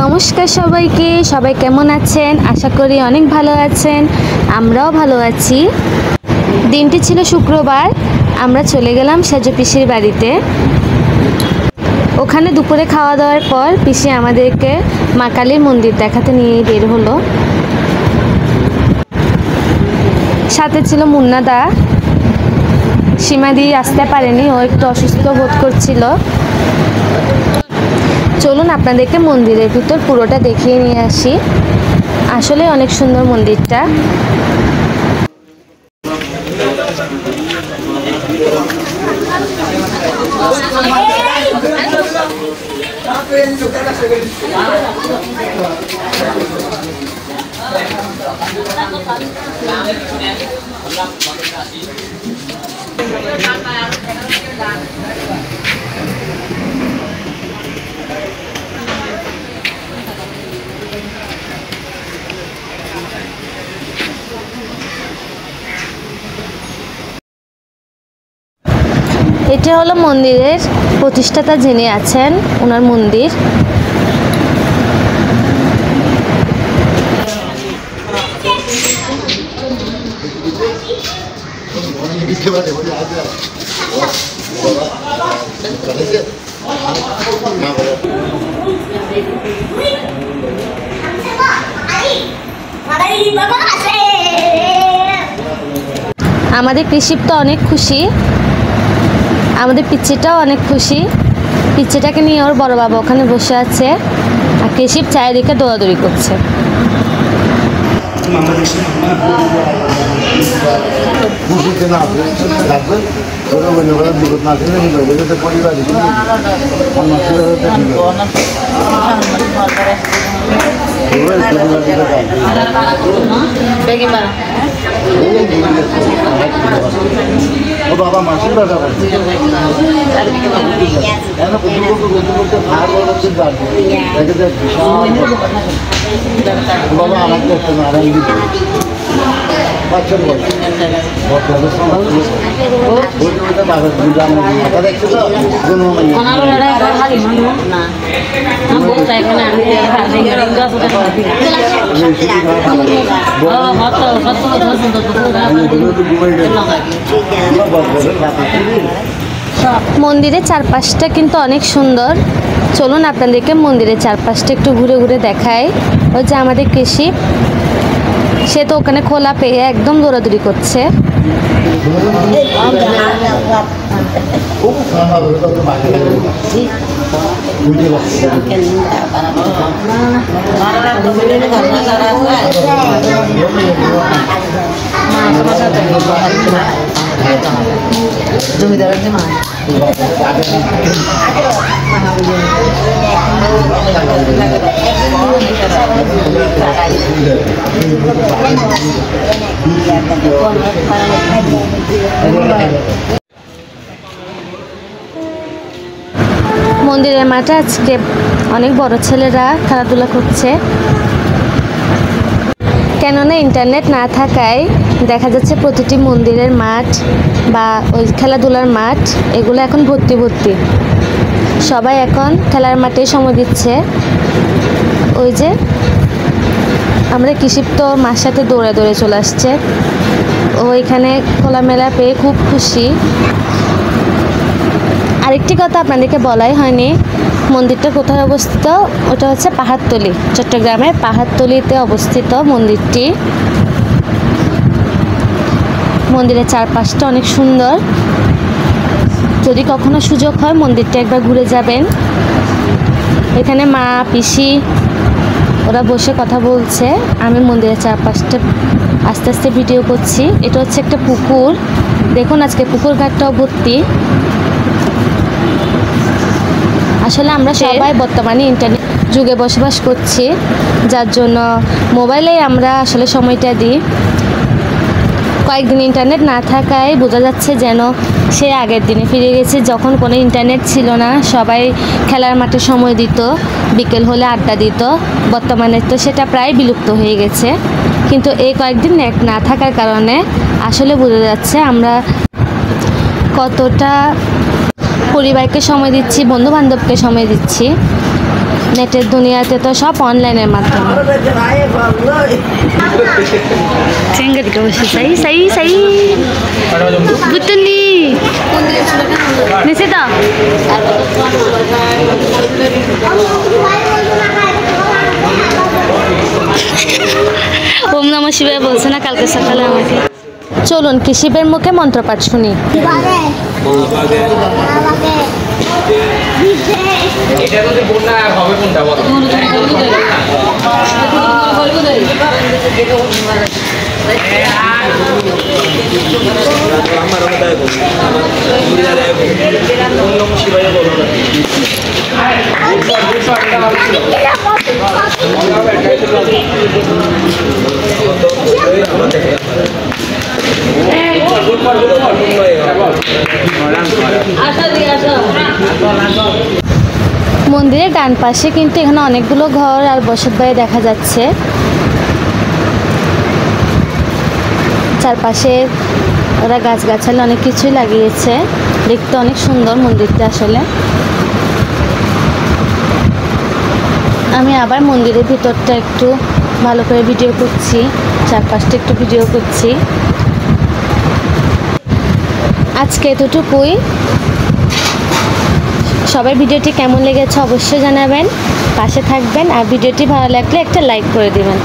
নমস্কার সবাইকে, সবাই কেমন আছেন? আশা করি অনেক ভালো আছেন। আমরাও ভালো আছি। দিনটি ছিল শুক্রবার। আমরা চলে গেলাম সেজ পিসির বাড়িতে। ওখানে দুপুরে খাওয়া দাওয়ার পর পিসি আমাদেরকে মা কালীর মন্দির দেখাতে নিয়ে বের হলো। সাথে ছিল মুন্নাদা। সীমাদি আসতে পারেনি, ও একটু অসুস্থ বোধ করছিল। চলুন আপনাদেরকে মন্দিরের ভিতর পুরোটা দেখিয়ে নিয়ে আসি। আসলে অনেক সুন্দর মন্দিরটা। এটা হলো মন্দিরের প্রতিষ্ঠাতা যিনি আছেন, ওনার মন্দির। আমাদের কৃষিপ তো অনেক খুশি, আমাদের পিচ্চিটাও অনেক খুশি। পিচ্চিটাকে নিয়ে ওর বড় বাবা ওখানে বসে আছে, আর কৃষিপ চারিদিকে দৌড়াদৌড়ি করছে। বাবা মাসির বাবা বাবা আমার করতে নারায়ণ দিতে বাচ্চার মাথা দেখছে তো মন্দিরের চারপাশটা কিন্তু অনেক সুন্দর। চলুন আপনাদেরকে মন্দিরের চারপাশটা একটু ঘুরে ঘুরে দেখাই। ওই যে আমাদের কৃষি, সে তো ওখানে খোলা পেয়ে একদম দৌড়াদৌড়ি করছে। জমিদারের যে মা মন্দিরের মাঠে আজকে অনেক বড় ছেলেরা খেলাধুলা করছে, কেননা ইন্টারনেট না থাকায় দেখা যাচ্ছে প্রতিটি মন্দিরের মাঠ বা ওই খেলাধুলার মাঠ এগুলো এখন ভর্তি ভর্তি। সবাই এখন খেলার মাঠে সময় দিচ্ছে। ওই যে আমরা কৃষিপ তো মার সাথে দৌড়ে দৌড়ে চলে আসছে। ও এখানে খোলামেলা পেয়ে খুব খুশি। আরেকটি কথা আপনাদেরকে বলাই হয়নি, মন্দিরটা কোথায় অবস্থিত? ওটা হচ্ছে পাহাড়তলি, চট্টগ্রামের পাহাড়তলিতে অবস্থিত মন্দিরটি। মন্দিরের চারপাশটা অনেক সুন্দর। যদি কখনো সুযোগ হয় মন্দিরটা একবার ঘুরে যাবেন। এখানে মা পিসি ওরা বসে কথা বলছে, আমি মন্দিরের চারপাশটা আস্তে আস্তে ভিডিও করছি। এটা হচ্ছে একটা পুকুর, দেখুন আজকে পুকুর ঘাটটাও ভর্তি। আসলে আমরা সবাই বর্তমানে ইন্টারনেট যুগে বসবাস করছি, যার জন্য মোবাইলে আমরা আসলে সময়টা দিই। কয়েকদিন ইন্টারনেট না থাকায় বোঝা যাচ্ছে যেন সে আগের দিনে ফিরে গেছে, যখন কোনো ইন্টারনেট ছিল না, সবাই খেলার মাঠে সময় দিত, বিকেল হলে আড্ডা দিত। বর্তমানে তো সেটা প্রায় বিলুপ্ত হয়ে গেছে, কিন্তু এই কয়েকদিন নেট না থাকার কারণে আসলে বোঝা যাচ্ছে আমরা কতটা পরিবারকে সময় দিচ্ছি, বন্ধু বান্ধবকে সময় দিচ্ছি। নেটের দুনিয়াতে তো সব অনলাইনের মাধ্যমে। Tinggal di bawah saya. Betul nih. Di situ. ওম নমঃ শিবায় বলছে না কালকে সকালে আমাকে। চলুন কি শিবের মুখে মন্ত্রপাঠ শুনি। এটা যদি বন্যা হবে কোনটা বলো? মন্দিরের ডান পাশে কিন্তু এখানে অনেকগুলো ঘর আর বসত বাড়ি দেখা যাচ্ছে। চারপাশে ওরা গাছগাছালি অনেক কিছুই লাগিয়েছে, দেখতে অনেক সুন্দর মন্দিরটা আসলে। আমি আবার মন্দিরের ভিতরটা একটু ভালো করে ভিডিও করছি, চারপাশটা একটু ভিডিও করছি। আজকে এতটুকুই। সবাই ভিডিওটি কেমন লেগেছে অবশ্যই জানাবেন, পাশে থাকবেন আর ভিডিওটি ভালো লাগলে একটা লাইক করে দিবেন।